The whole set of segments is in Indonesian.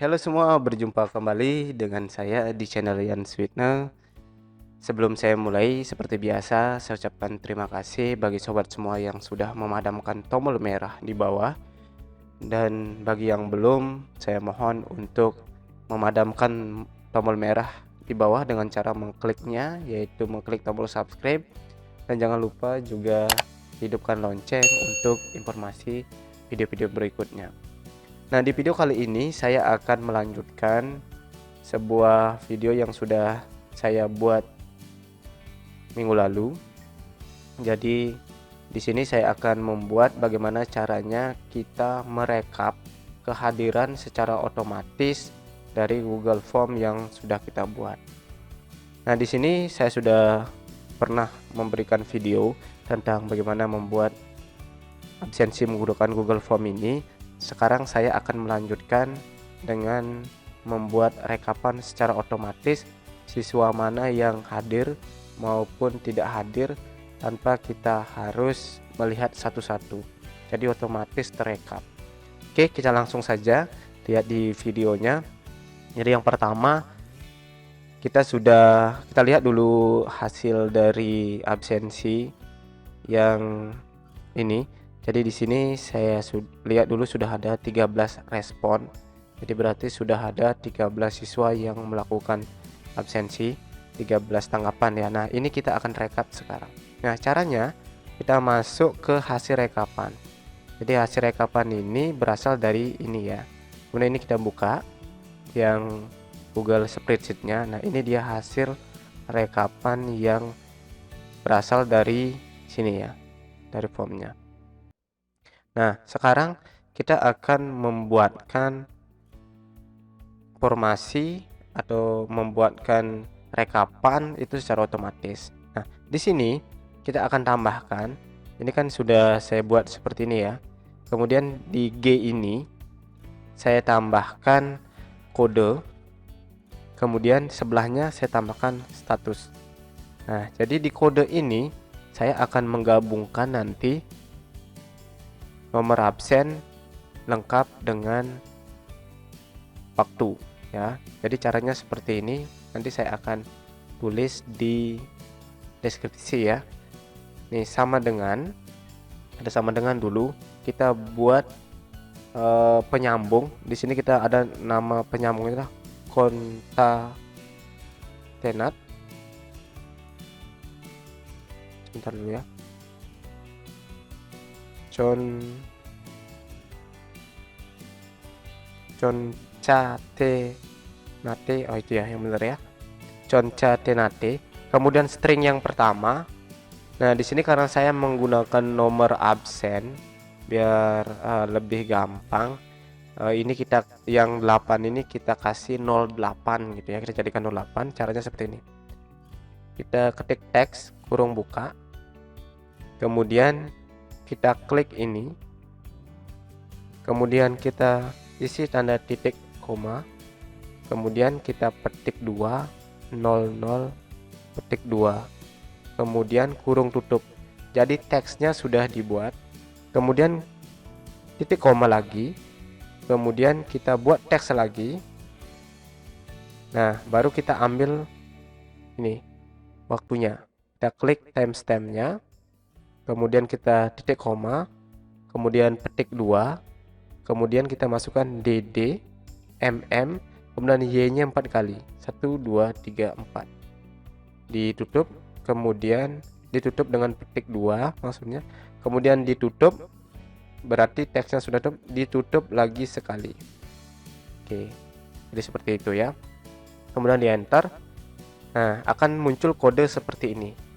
Halo semua, berjumpa kembali dengan saya di channel Yan Sweetner. Sebelum saya mulai, seperti biasa, saya ucapkan terima kasih bagi sobat semua yang sudah memadamkan tombol merah di bawah. Dan bagi yang belum, saya mohon untuk memadamkan tombol merah di bawah dengan cara mengkliknya, yaitu mengklik tombol subscribe. Dan jangan lupa juga hidupkan lonceng untuk informasi video-video berikutnya. Nah, di video kali ini saya akan melanjutkan sebuah video yang sudah saya buat minggu lalu. Jadi di sini saya akan membuat bagaimana caranya kita merekap kehadiran secara otomatis dari Google Form yang sudah kita buat. Nah, di sini saya sudah pernah memberikan video tentang bagaimana membuat absensi menggunakan Google Form ini. Sekarang saya akan melanjutkan dengan membuat rekapan secara otomatis siswa mana yang hadir maupun tidak hadir tanpa kita harus melihat satu-satu. Jadi otomatis terekap. Oke, kita langsung saja lihat di videonya. Jadi yang pertama kita lihat dulu hasil dari absensi yang ini. Jadi di sini saya lihat dulu sudah ada 13 respon. Jadi berarti sudah ada 13 siswa yang melakukan absensi, 13 tanggapan ya. Nah, ini kita akan rekap sekarang. Nah, caranya kita masuk ke hasil rekapan. Jadi hasil rekapan ini berasal dari ini ya. Kemudian ini kita buka yang Google Spreadsheet-nya. Nah, ini dia hasil rekapan yang berasal dari sini ya, dari formnya. Nah, sekarang kita akan membuatkan formasi atau membuatkan rekapan itu secara otomatis. Nah, di sini kita akan tambahkan, ini kan sudah saya buat seperti ini ya. Kemudian di G ini saya tambahkan kode. Kemudian sebelahnya saya tambahkan status. Nah, jadi di kode ini saya akan menggabungkan nanti nomor absen lengkap dengan waktu ya. Jadi caranya seperti ini. Nanti saya akan tulis di deskripsi ya. Nih sama dengan dulu kita buat penyambung. Di sini kita ada nama penyambungnya konkatenat. Sebentar dulu ya. Concatenate, oh itu ya yang benar ya, concatenate. Kemudian string yang pertama. Nah, di sini karena saya menggunakan nomor absen biar lebih gampang, ini kita yang 8 ini kita kasih 08 gitu ya, kita jadikan 08. Caranya seperti ini, kita ketik teks kurung buka, kemudian kita klik ini, kemudian kita isi tanda titik koma, kemudian kita petik 2, 00, petik 2, kemudian kurung tutup. Jadi teksnya sudah dibuat, kemudian titik koma lagi, kemudian kita buat teks lagi. Nah, baru kita ambil ini waktunya, kita klik timestampnya, kemudian kita titik koma, kemudian petik 2, kemudian kita masukkan DD, MM, kemudian Y-nya 4 kali, 1, 2, 3, 4, ditutup, kemudian ditutup dengan petik 2 maksudnya, kemudian ditutup, berarti teksnya sudah ditutup lagi sekali. Oke, jadi seperti itu ya. Kemudian di enter. Nah, akan muncul kode seperti ini.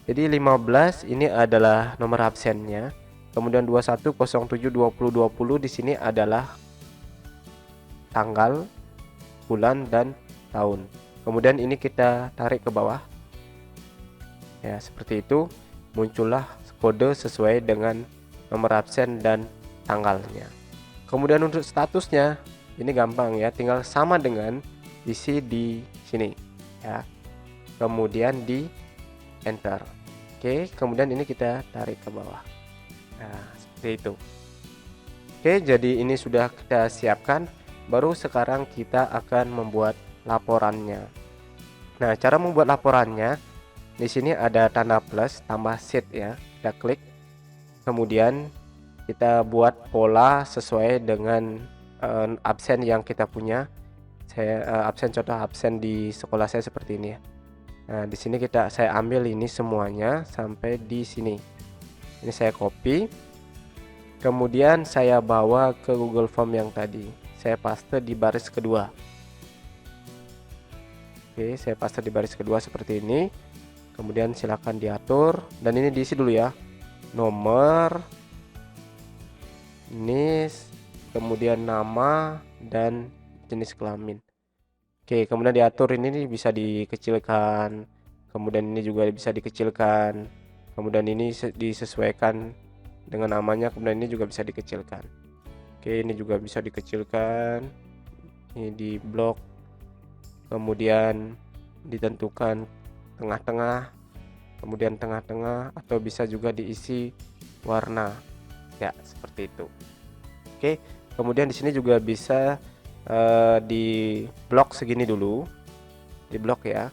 Jadi 15 ini adalah nomor absennya. Kemudian 21072020 di sini adalah tanggal, bulan dan tahun. Kemudian ini kita tarik ke bawah. Ya, seperti itu muncullah kode sesuai dengan nomor absen dan tanggalnya. Kemudian untuk statusnya ini gampang ya, tinggal sama dengan isi di sini ya. Kemudian di enter. Oke, kemudian ini kita tarik ke bawah. Nah, seperti itu. Oke, jadi ini sudah kita siapkan. baru sekarang kita akan membuat laporannya. Nah, cara membuat laporannya, di sini ada tanda plus tambah sheet ya. Kita klik. Kemudian kita buat pola sesuai dengan absen yang kita punya. Saya contoh absen di sekolah saya seperti ini ya. Nah, di sini saya ambil ini semuanya sampai di sini. Ini saya copy. Kemudian saya bawa ke Google Form yang tadi. Saya paste di baris kedua. Oke, saya paste di baris kedua seperti ini. Kemudian silakan diatur dan ini diisi dulu ya. Nomor, jenis, kemudian nama dan jenis kelamin. Oke, kemudian diatur ini bisa dikecilkan. Kemudian ini juga bisa dikecilkan. Kemudian ini disesuaikan dengan namanya, kemudian ini juga bisa dikecilkan. Oke, ini juga bisa dikecilkan. Ini di blok. Kemudian ditentukan tengah-tengah, kemudian tengah-tengah, atau bisa juga diisi warna ya, seperti itu. Oke, kemudian di sini juga bisa di blok segini dulu, di blok ya,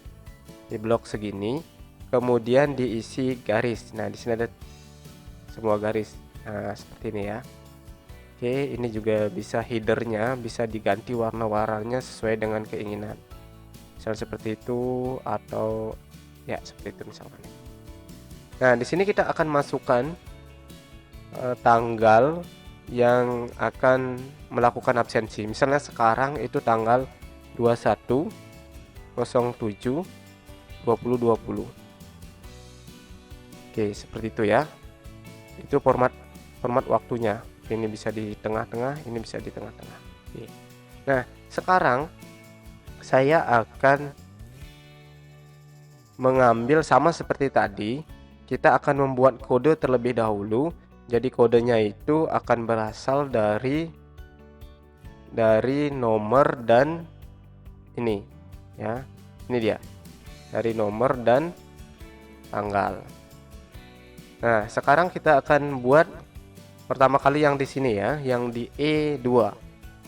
di blok segini, kemudian diisi garis. Nah, di sini ada semua garis. Nah, seperti ini ya. Oke, ini juga bisa headernya bisa diganti warna-warnanya sesuai dengan keinginan. Misal seperti itu atau ya seperti itu misalkan. Nah, di sini kita akan masukkan tanggal yang akan melakukan absensi. Misalnya sekarang itu tanggal 21/07/2020. Oke, seperti itu ya. Itu format waktunya. Ini bisa di tengah-tengah, ini bisa di tengah-tengah. Oke. Nah, sekarang saya akan mengambil sama seperti tadi. Kita akan membuat kode terlebih dahulu. Jadi kodenya itu akan berasal dari nomor dan ini ya. Ini dia. Dari nomor dan tanggal. Nah, sekarang kita akan buat pertama kali yang di sini ya, yang di E2.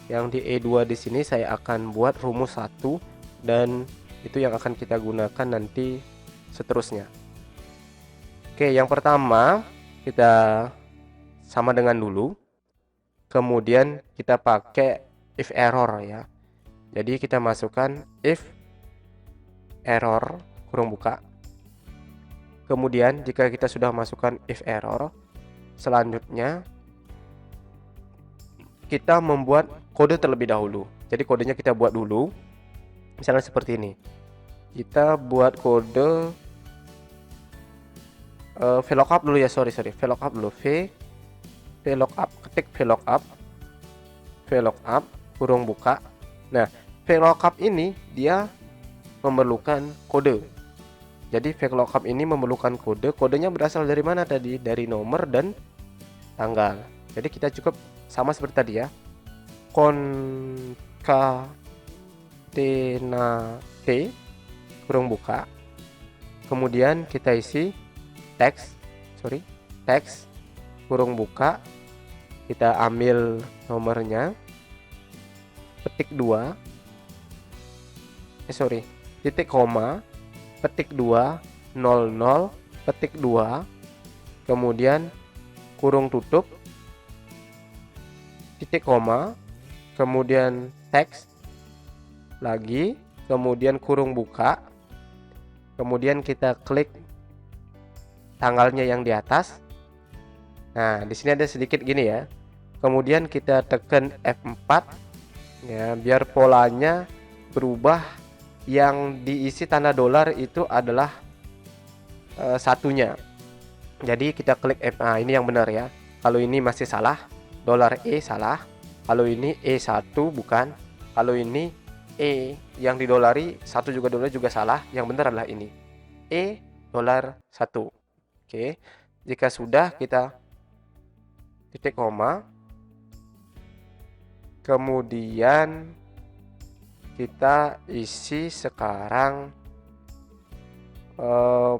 Yang di E2 di sini saya akan buat rumus 1 dan itu yang akan kita gunakan nanti seterusnya. Oke, yang pertama kita sama dengan dulu. Kemudian kita pakai if error ya. Jadi kita masukkan if error kurung buka. Kemudian jika kita sudah masukkan if error, selanjutnya kita membuat kode terlebih dahulu. Jadi kodenya kita buat dulu. Misalnya seperti ini. Kita buat kode VLOOKUP dulu ya, sorry VLOOKUP dulu, VLOOKUP, ketik VLOOKUP kurung buka. Nah, VLOOKUP ini dia memerlukan kode. Jadi VLOOKUP ini memerlukan kode. Kodenya berasal dari mana tadi? Dari nomor dan tanggal. Jadi kita cukup sama seperti tadi ya. Concatenate kurung buka. Kemudian kita isi teks kurung buka. Kita ambil nomornya, petik 2, titik koma, petik 2, 00, petik 2, kemudian kurung tutup, titik koma, kemudian teks lagi, kemudian kurung buka, kemudian kita klik tanggalnya yang di atas. Nah, di sini ada sedikit gini ya. Kemudian kita tekan F4 ya, biar polanya berubah. Yang diisi tanda dolar itu adalah satunya. Jadi kita klik F. Nah, ini yang benar ya. Kalau ini masih salah, dolar E salah. Kalau ini E1 bukan. Kalau ini E yang didolari satu juga dolar juga salah. Yang benar adalah ini. E dolar 1. Oke. Jika sudah, kita titik koma, kemudian kita isi sekarang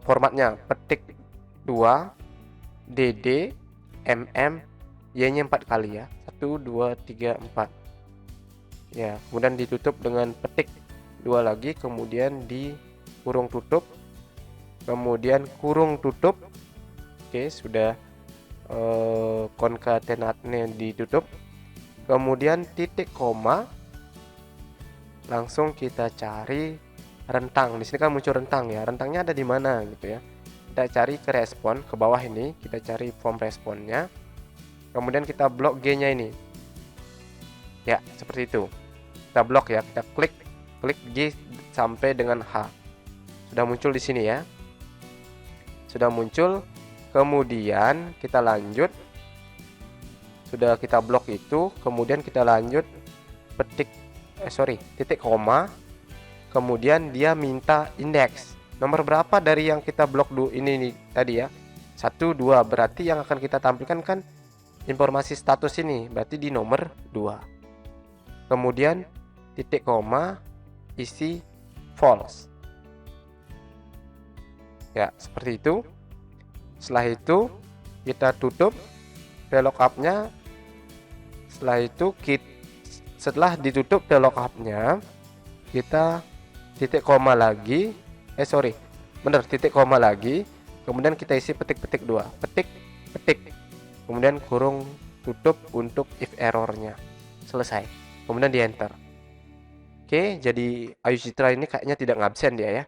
formatnya, petik 2 DD MM Y nya 4 kali ya, 1 2 3 4 Ya, kemudian ditutup dengan petik 2 lagi, kemudian di kurung tutup, kemudian kurung tutup. Oke, sudah konkatenatnya ditutup, kemudian titik koma, langsung kita cari rentang. Di sini kan muncul rentang ya, rentangnya ada di mana gitu ya. Kita cari ke respon, ke bawah ini kita cari form responnya, kemudian kita blok G-nya ini ya, seperti itu. Kita blok ya, kita klik G sampai dengan H. Sudah muncul di sini ya, sudah muncul. Kemudian kita lanjut, sudah kita blok itu, kemudian kita lanjut titik koma, kemudian dia minta indeks nomor berapa dari yang kita blok dulu ini nih tadi ya, 1 2, berarti yang akan kita tampilkan kan informasi status ini, berarti di nomor 2. Kemudian titik koma, isi false ya, seperti itu. Setelah itu kita tutup VLOOKUP-nya. Setelah ditutup VLOOKUP-nya, kita titik koma lagi, titik koma lagi, kemudian kita isi petik 2, petik, kemudian kurung tutup untuk if errornya, selesai, kemudian di enter. Oke, jadi Ayu Citra ini kayaknya tidak ngabsen dia ya.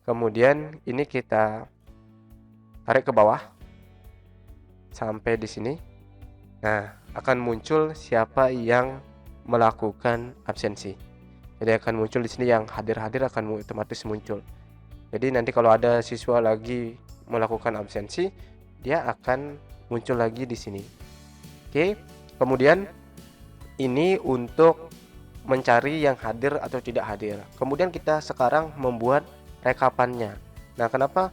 Kemudian ini kita tarik ke bawah sampai di sini. Nah, akan muncul siapa yang melakukan absensi. Jadi akan muncul di sini yang hadir akan otomatis muncul. Jadi nanti kalau ada siswa lagi melakukan absensi, dia akan muncul lagi di sini. Oke, kemudian ini untuk mencari yang hadir atau tidak hadir. Kemudian kita sekarang membuat rekapannya. Nah, kenapa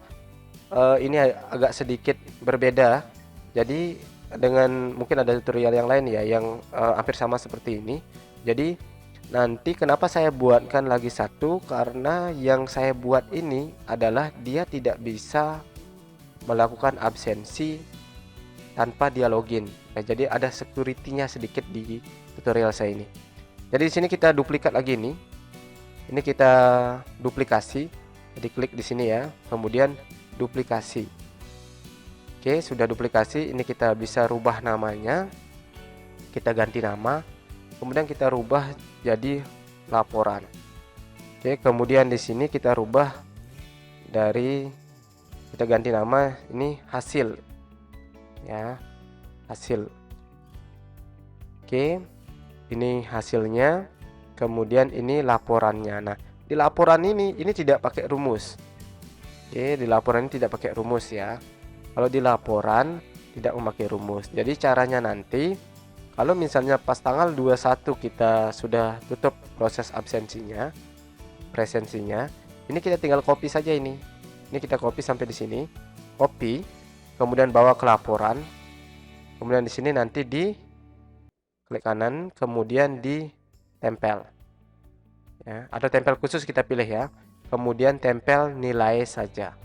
ini agak sedikit berbeda? Jadi dengan mungkin ada tutorial yang lain ya yang hampir sama seperti ini. Jadi nanti kenapa saya buatkan lagi satu, karena yang saya buat ini adalah dia tidak bisa melakukan absensi tanpa dia login. Nah, jadi ada security-nya sedikit di tutorial saya ini. Jadi di sini kita duplikat lagi nih. Ini kita duplikasi. Jadi klik di sini ya, kemudian duplikasi. Oke, sudah duplikasi. Ini kita bisa rubah namanya. Kita ganti nama. Kemudian kita rubah jadi laporan. Oke, kemudian di sini kita rubah kita ganti nama ini hasil. Ya, hasil. Oke, ini hasilnya. Kemudian ini laporannya. Nah, di laporan ini tidak pakai rumus. Oke, di laporan ini tidak pakai rumus ya. Kalau di laporan tidak memakai rumus. Jadi caranya nanti kalau misalnya pas tanggal 21 kita sudah tutup proses presensinya, ini kita tinggal copy saja ini. Ini kita copy sampai di sini. Copy, kemudian bawa ke laporan. Kemudian di sini nanti di klik kanan, kemudian ditempel. Ya, ada tempel khusus kita pilih ya. Kemudian tempel nilai saja.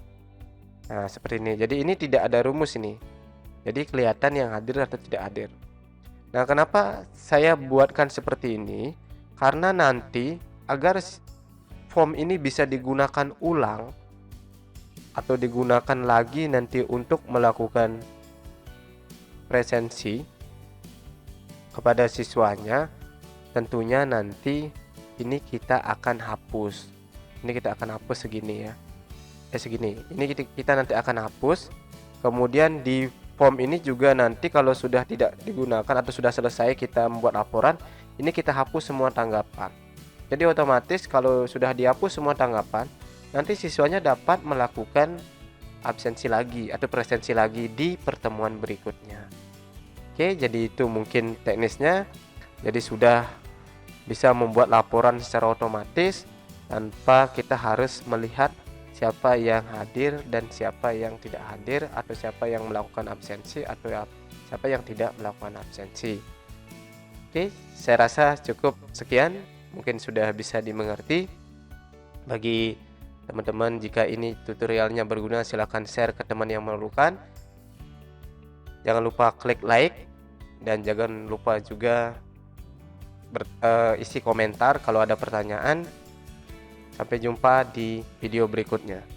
Nah, seperti ini. Jadi ini tidak ada rumus ini. Jadi kelihatan yang hadir atau tidak hadir. Nah, kenapa saya buatkan seperti ini? Karena nanti agar form ini bisa digunakan ulang atau digunakan lagi nanti untuk melakukan presensi kepada siswanya, tentunya nanti ini kita akan hapus. Ini kita akan hapus segini ya. Segini. Ini kita nanti akan hapus. Kemudian di form ini juga nanti kalau sudah tidak digunakan atau sudah selesai kita membuat laporan, ini kita hapus semua tanggapan. Jadi otomatis kalau sudah dihapus semua tanggapan, nanti siswanya dapat melakukan absensi lagi atau presensi lagi di pertemuan berikutnya. Oke, jadi itu mungkin teknisnya. Jadi sudah bisa membuat laporan secara otomatis tanpa kita harus melihat siapa yang hadir dan siapa yang tidak hadir, atau siapa yang melakukan absensi atau siapa yang tidak melakukan absensi. Oke, saya rasa cukup sekian, mungkin sudah bisa dimengerti. Bagi teman-teman, jika ini tutorialnya berguna, silahkan share ke teman yang memerlukan. Jangan lupa klik like dan jangan lupa juga isi komentar kalau ada pertanyaan. Sampai jumpa di video berikutnya.